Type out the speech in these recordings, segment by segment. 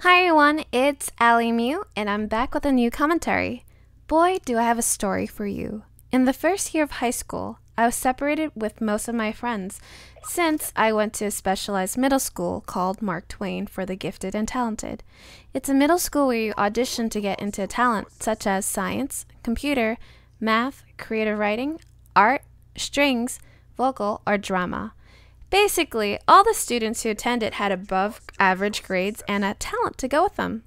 Hi everyone, it's AlyMew, and I'm back with a new commentary. Boy, do I have a story for you. In the first year of high school, I was separated with most of my friends since I went to a specialized middle school called Mark Twain for the Gifted and Talented. It's a middle school where you audition to get into talent such as science, computer, math, creative writing, art, strings, vocal, or drama. Basically, all the students who attended had above average grades and a talent to go with them.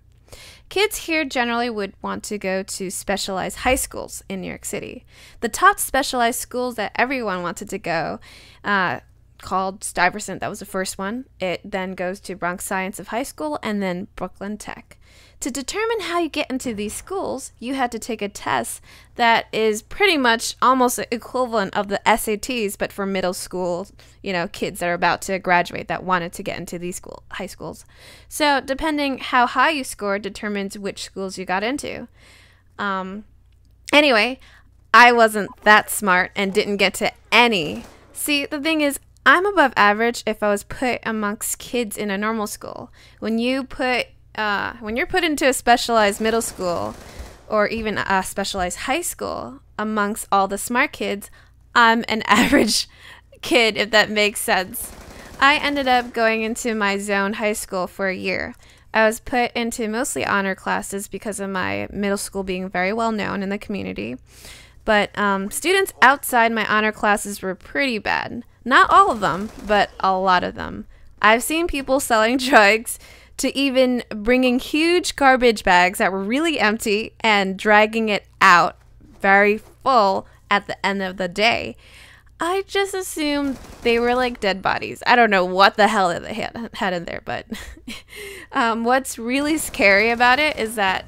Kids here generally would want to go to specialized high schools in New York City. The top specialized schools that everyone wanted to go called Stuyvesant, that was the first one. It then goes to Bronx Science of High School and then Brooklyn Tech. To determine how you get into these schools, you had to take a test that is pretty much almost the equivalent of the SATs, but for middle school, kids that are about to graduate that wanted to get into these high schools. So depending how high you scored determines which schools you got into. Anyway, I wasn't that smart and didn't get to any. See, the thing is, I'm above average if I was put amongst kids in a normal school. When you're put into a specialized middle school or even a specialized high school amongst all the smart kids, I'm an average kid, if that makes sense. I ended up going into my zone high school for a year. I was put into mostly honor classes because of my middle school being very well known in the community. But students outside my honor classes were pretty bad. Not all of them, but a lot of them. I've seen people selling drugs to even bringing huge garbage bags that were really empty and dragging it out very full at the end of the day. I just assumed they were like dead bodies. I don't know what the hell they had in there, but what's really scary about it is that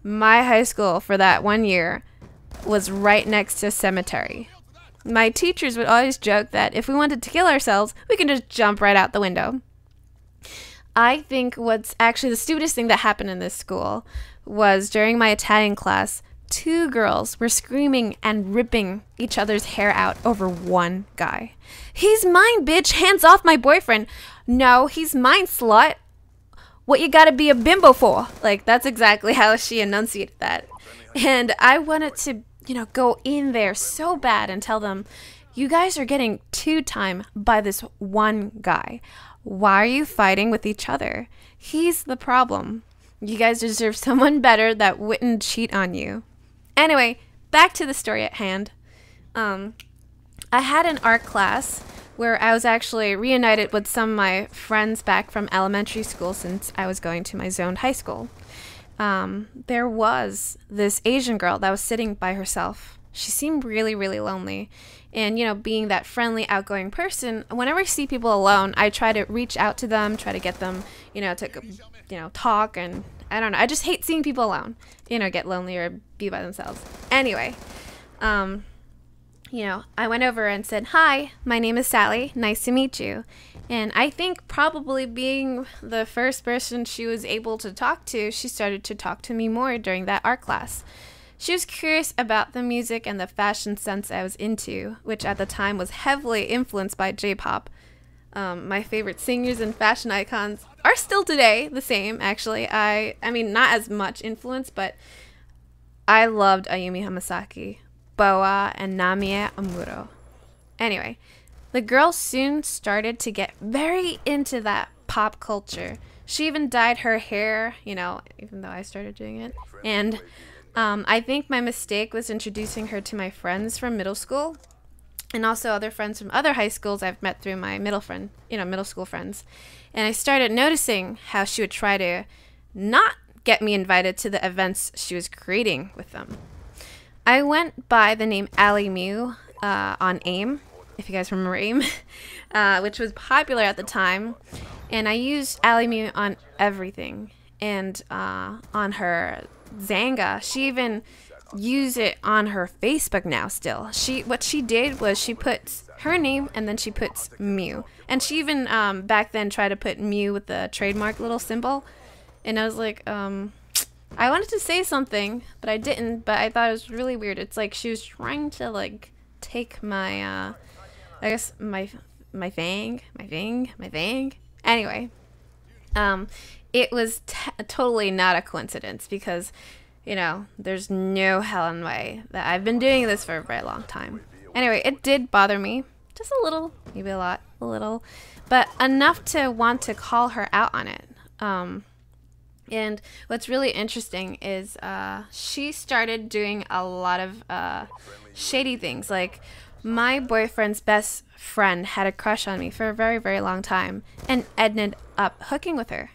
my high school for that 1 year was right next to a cemetery. My teachers would always joke that if we wanted to kill ourselves, we can just jump right out the window. I think what's actually the stupidest thing that happened in this school was during my Italian class, 2 girls were screaming and ripping each other's hair out over one guy. "He's mine, bitch! Hands off my boyfriend!" "No, he's mine, slut! What you gotta be a bimbo for?" Like, that's exactly how she enunciated that. And I wanted to, go in there so bad and tell them, "You guys are getting 2-time by this one guy. Why are you fighting with each other? He's the problem. You guys deserve someone better that wouldn't cheat on you." Anyway, back to the story at hand. I had an art class where I was actually reunited with some of my friends back from elementary school since I was going to my zoned high school. There was this Asian girl that was sitting by herself. She seemed really, really lonely. And, being that friendly, outgoing person, whenever I see people alone, I try to reach out to them, try to get them, to, talk. And I don't know. I just hate seeing people alone, get lonely or be by themselves. Anyway, I went over and said, "Hi, my name is Sally. Nice to meet you." And I think probably being the first person she was able to talk to, she started to talk to me more during that art class. She was curious about the music and the fashion sense I was into, which at the time was heavily influenced by J-pop. My favorite singers and fashion icons are still today the same, actually. I mean, not as much influence, but I loved Ayumi Hamasaki, Boa, and Namie Amuro. Anyway, the girl soon started to get very into that pop culture. She even dyed her hair, even though I started doing it. And I think my mistake was introducing her to my friends from middle school and also other friends from other high schools I've met through my middle school friends. And I started noticing how she would try to not get me invited to the events she was creating with them. I went by the name AlyMew on AIM, if you guys remember AIM, which was popular at the time. And I used AlyMew on everything. And on her Zanga, she even used it on her Facebook now still. What she did was she puts her name and then she puts Mew. And she even back then tried to put Mew with the trademark little symbol. And I was like, I wanted to say something, but I didn't. But I thought it was really weird. It's like she was trying to like take my, I guess my fang. Anyway, it was totally not a coincidence because, there's no hell and way that I've been doing this for a very long time. Anyway, it did bother me. Just a little, maybe a lot, a little, but enough to want to call her out on it. And what's really interesting is she started doing a lot of shady things. Like, my boyfriend's best friend had a crush on me for a very, very long time and ended up hooking with her.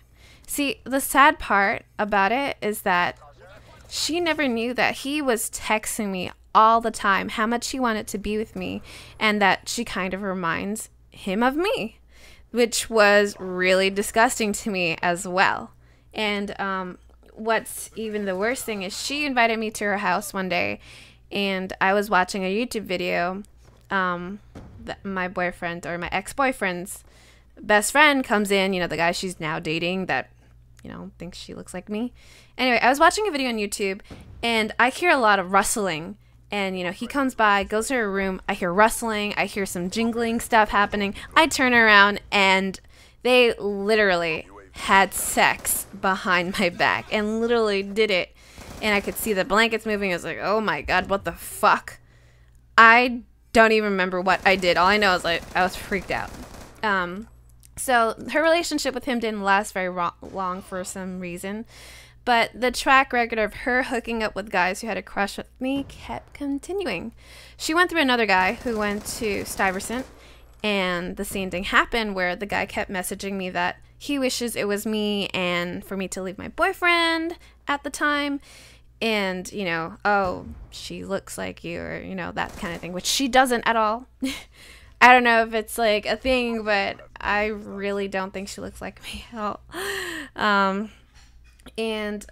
See, the sad part about it is that she never knew that he was texting me all the time how much he wanted to be with me, and that she kind of reminds him of me, which was really disgusting to me as well. And what's even the worst thing is she invited me to her house one day, and I was watching a YouTube video. My boyfriend, or my ex-boyfriend's best friend, comes in, the guy she's now dating that, thinks she looks like me. Anyway, I was watching a video on YouTube, and I hear a lot of rustling. And, he comes by, goes to her room. I hear rustling. I hear some jingling stuff happening. I turn around, and they literally had sex behind my back, and literally did it. And I could see the blankets moving. I was like, oh my God, what the fuck? I don't even remember what I did. All I know is I was freaked out. So her relationship with him didn't last very long for some reason. But the track record of her hooking up with guys who had a crush with me kept continuing. She went through another guy who went to Stuyvesant, and the same thing happened where the guy kept messaging me that he wishes it was me and for me to leave my boyfriend at the time. And, oh, she looks like you, or, that kind of thing, which she doesn't at all. I don't know if it's like a thing, but I really don't think she looks like me at all. And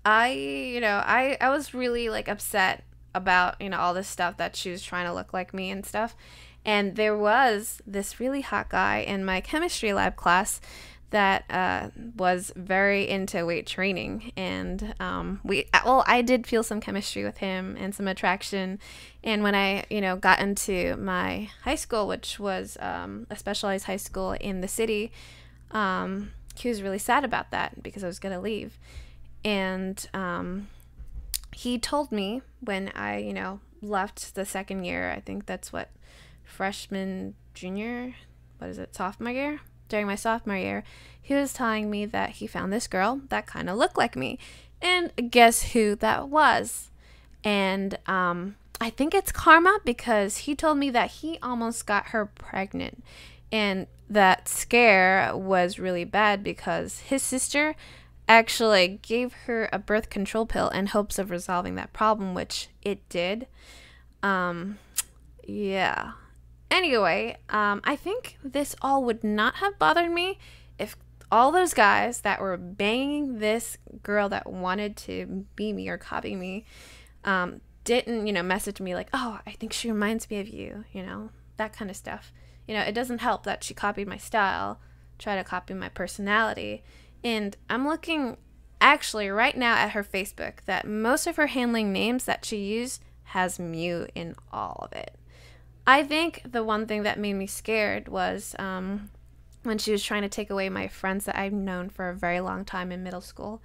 I was really like upset about, all this stuff that she was trying to look like me and stuff. And there was this really hot guy in my chemistry lab class that was very into weight training, and I did feel some chemistry with him and some attraction. And when I got into my high school, which was a specialized high school in the city, he was really sad about that because I was gonna leave. And he told me when I left the second year, I think that's what, freshman, junior, sophomore year? During my sophomore year, he was telling me that he found this girl that kind of looked like me. And guess who that was? And I think it's karma, because he told me that he almost got her pregnant. And that scare was really bad because his sister actually gave her a birth control pill in hopes of resolving that problem, which it did. Yeah. Anyway, I think this all would not have bothered me if all those guys that were banging this girl that wanted to be me or copy me didn't, message me like, oh, I think she reminds me of you, that kind of stuff. It doesn't help that she copied my style, try to copy my personality. And I'm looking actually right now at her Facebook that most of her handling names that she used has Mew in all of it. I think the one thing that made me scared was when she was trying to take away my friends that I've known for a very long time in middle school,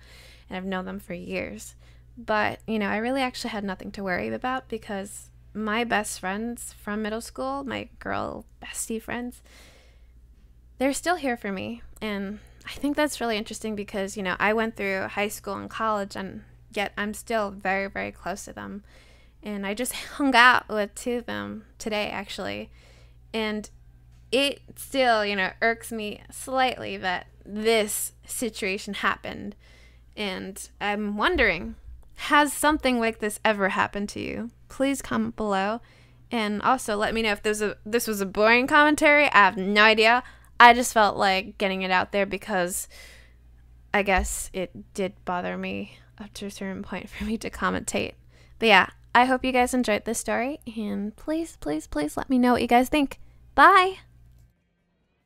and I've known them for years. But, I really actually had nothing to worry about because my best friends from middle school, my girl bestie friends, they're still here for me. And I think that's really interesting because, I went through high school and college, and yet I'm still very, very close to them. And I just hung out with two of them today, actually. And it still, irks me slightly that this situation happened. And I'm wondering, has something like this ever happened to you? Please comment below. And also let me know if this was a boring commentary. I have no idea. I just felt like getting it out there because I guess it did bother me up to a certain point for me to commentate. But yeah, I hope you guys enjoyed this story, and please, please, please let me know what you guys think. Bye!